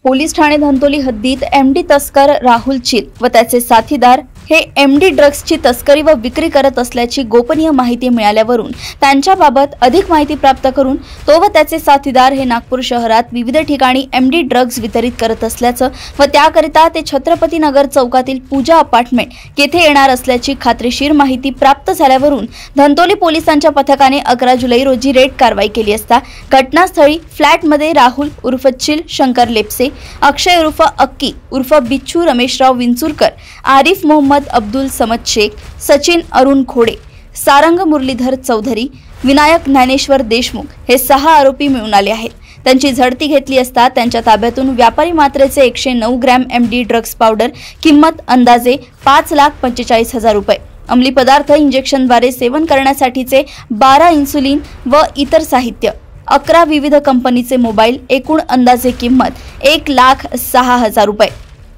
Police Thane Dhantoli हद्दीत MD तस्कर Rahul chill व त्याचे साथीदार हे एमडी ड्रग्सची तस्करी व विक्री करत असल्याची गोपनीय माहिती मिळाल्यावरून त्यांच्याबाबत अधिक माहिती प्राप्त करून तो व त्याचे साथीदार हे नागपूर शहरात विविध ठिकाणी एमडी ड्रग्स वितरित करत असल्याचं व त्याकरिता ते छत्रपती नगर चौकातील पूजा अपार्टमेंट येथे येणार असल्याची खात्रीशीर माहिती प्राप्त झाल्यावरून धंतोली पोलिसांच्या पथकाने 11 जुलै रोजी रेड कारवाई केली असता घटनास्थळी फ्लॅटमध्ये राहुल उर्फ चिल शंकर लेप्से, अक्षय उर्फ अक्की उर्फ बिच्छू रमेशराव विंचुरकर, आरिफ मोहम्मद अब्दुल समद शेख, सचिन अरुण खोडे, सारंग मुरलीधर चौधरी, विनायक ज्ञानेश्वर देशमुख हे 6 आरोपी मिळून आले आहेत। त्यांची झडती घेतली असता त्यांच्या ताब्यातून व्यापारी मात्रेचे 109 ग्रॅम एमडी ड्रग्स पावडर किंमत अंदाजे 5,45,000 रुपये, अंमली पदार्थ इंजेक्शनद्वारे सेवन करण्यासाठीचे 12 इन्सुलिन व इतर साहित्य, 11 विविध कंपनीचे मोबाईल, एकूण अंदाजे किंमत 1,06,000 रुपये,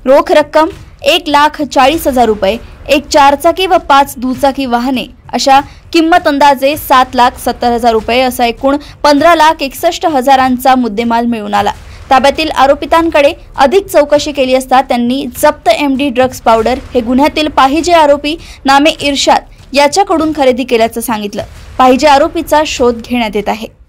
रोख रक्कम 1,40,000 रुपये, एक 4 चाकी व 5 दुचाकी वाहने अशा किंमत अंदाजे 7,70,000 रुपये असा एकूण 15,61,000चा मुद्देमाल मिळून आला। ताब्यातील आरोपितांकडे अधिक चौकशी केली असता त्यांनी जप्त एमडी ड्रग्स पावडर हे गुन्ह्यातील पाहिजे आरोपी नामे इर्शाद याच्याकडून खरेदी केल्याचं सांगितलं। पाहिजे आरोपीचा शोध घेण्यात येत आहे।